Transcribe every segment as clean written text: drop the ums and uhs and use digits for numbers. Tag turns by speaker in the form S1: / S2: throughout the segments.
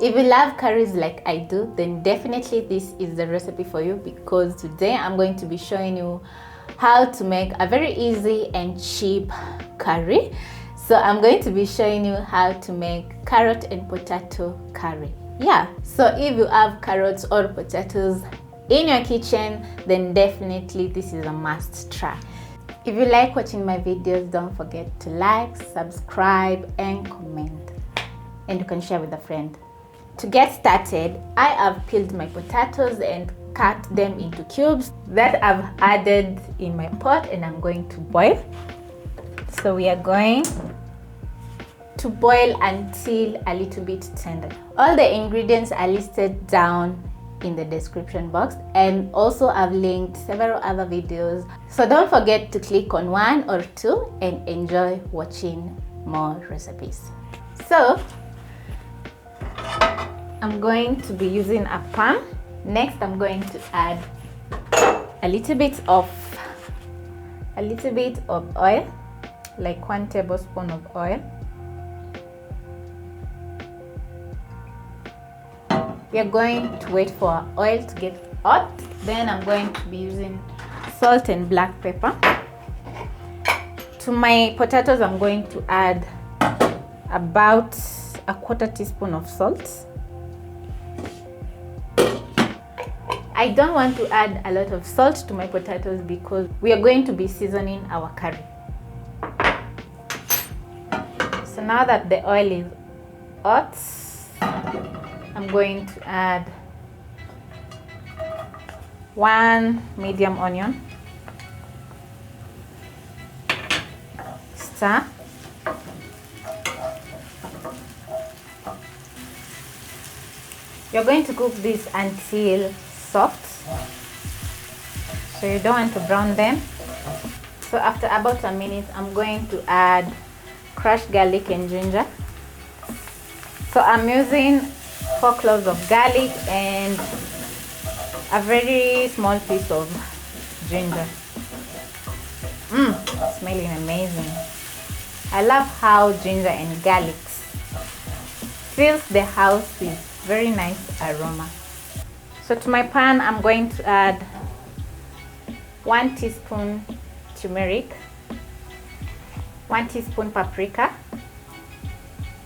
S1: If you love curries like I do, then definitely this is the recipe for you, because today I'm going to be showing you how to make a very easy and cheap curry. So I'm going to be showing you how to make carrot and potato curry. Yeah, so if you have carrots or potatoes in your kitchen, then definitely this is a must try. If you like watching my videos, don't forget to like, subscribe and comment, and you can share with a friend. To get started, I have peeled my potatoes and cut them into cubes that I've added in my pot, and I'm going to boil. So we are going to boil until a little bit tender. All the ingredients are listed down in the description box, and also I've linked several other videos, so don't forget to click on one or two and enjoy watching more recipes. So I'm going to be using a pan. Next, I'm going to add a little bit of oil, like 1 tablespoon of oil. We are going to wait for our oil to get hot. Then I'm going to be using salt and black pepper. To my potatoes, I'm going to add about 1/4 teaspoon of salt. I don't want to add a lot of salt to my potatoes because we are going to be seasoning our curry. So now that the oil is hot, I'm going to add 1 medium onion. Stir. You're going to cook this until soft, so you don't want to brown them. So after about a minute, I'm going to add crushed garlic and ginger. So I'm using 4 cloves of garlic and a very small piece of ginger. Smelling amazing. I love how ginger and garlic fills the house with very nice aroma. So to my pan, I'm going to add 1 teaspoon turmeric, 1 teaspoon paprika.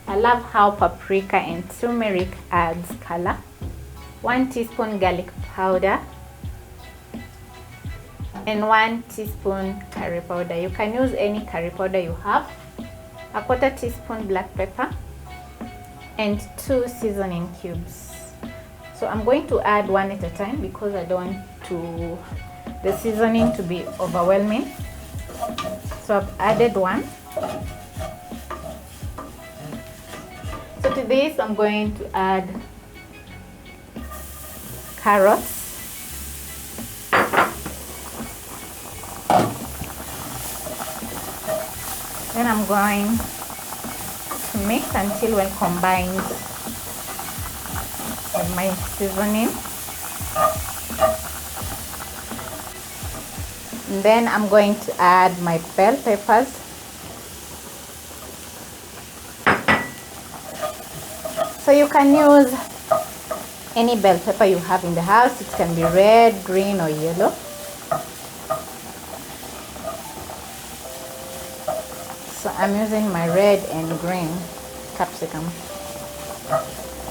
S1: I love how paprika and turmeric adds color. 1 teaspoon garlic powder and 1 teaspoon curry powder. You can use any curry powder you have. 1/4 teaspoon black pepper and 2 seasoning cubes. So I'm going to add one at a time because I don't want the seasoning to be overwhelming. So I've added 1. So to this, I'm going to add carrots. Then I'm going to mix until well combined with my seasoning. And then I'm going to add my bell peppers. So you can use any bell pepper you have in the house. It can be red, green or yellow. So I'm using my red and green capsicum.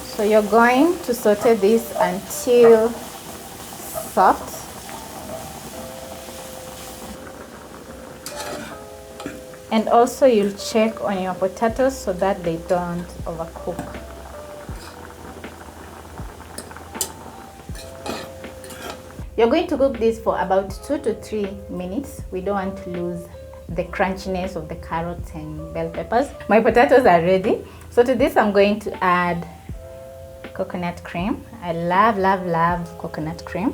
S1: So you're going to saute this until soft. And also you'll check on your potatoes so that they don't overcook. You're going to cook this for about 2 to 3 minutes. We don't want to lose the crunchiness of the carrots and bell peppers. My potatoes are ready. So to this, I'm going to add coconut cream. I love coconut cream.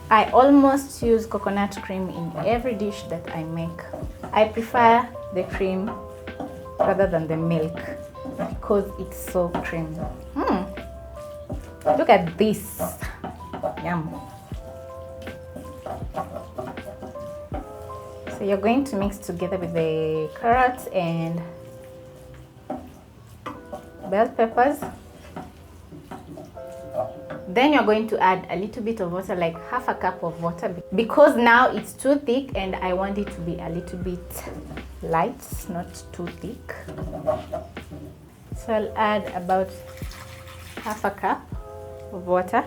S1: I almost use coconut cream in every dish that I make. I prefer the cream rather than the milk because it's so creamy. Look at this. Yum. So So you're going to mix together with the carrots and bell peppers. Then you're going to add a little bit of water, like half a cup of water, because now it's too thick and I want it to be a little bit light, not too thick. So I'll add about half a cup of water.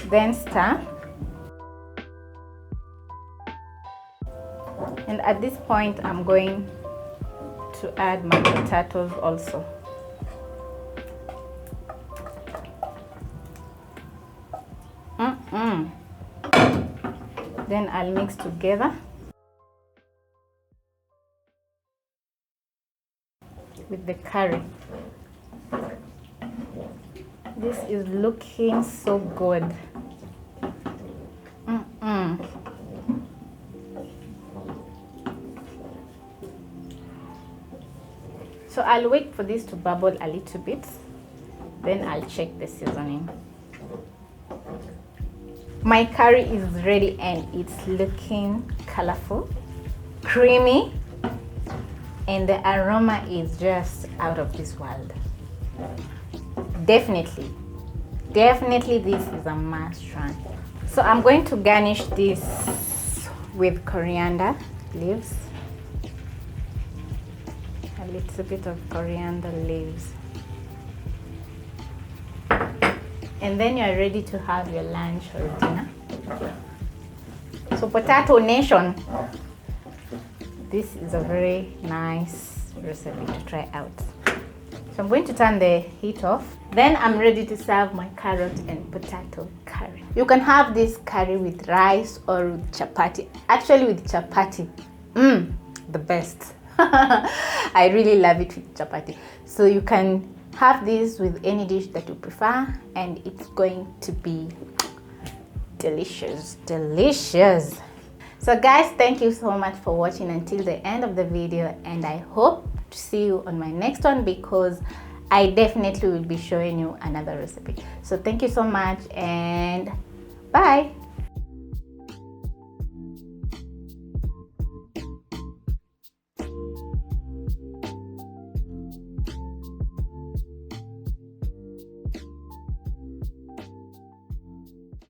S1: Then stir. And at this point, I'm going to add my potatoes also. Then I'll mix together with the curry. This is looking so good. So I'll wait for this to bubble a little bit, then I'll check the seasoning. My curry is ready and it's looking colorful, creamy, and the aroma is just out of this world. Definitely this is a must try. So I'm going to garnish this with coriander leaves. A little bit of coriander leaves. And then you're ready to have your lunch or dinner. So Potato Nation, this is a very nice recipe to try out. So I'm going to turn the heat off. Then I'm ready to serve my carrot and potato curry. You can have this curry with rice or with chapati. Actually with chapati, the best. I really love it with chapati. So you can have this with any dish that you prefer and it's going to be delicious. So guys, thank you so much for watching until the end of the video, and I hope to see you on my next one, because I definitely will be showing you another recipe. So thank you so much and bye.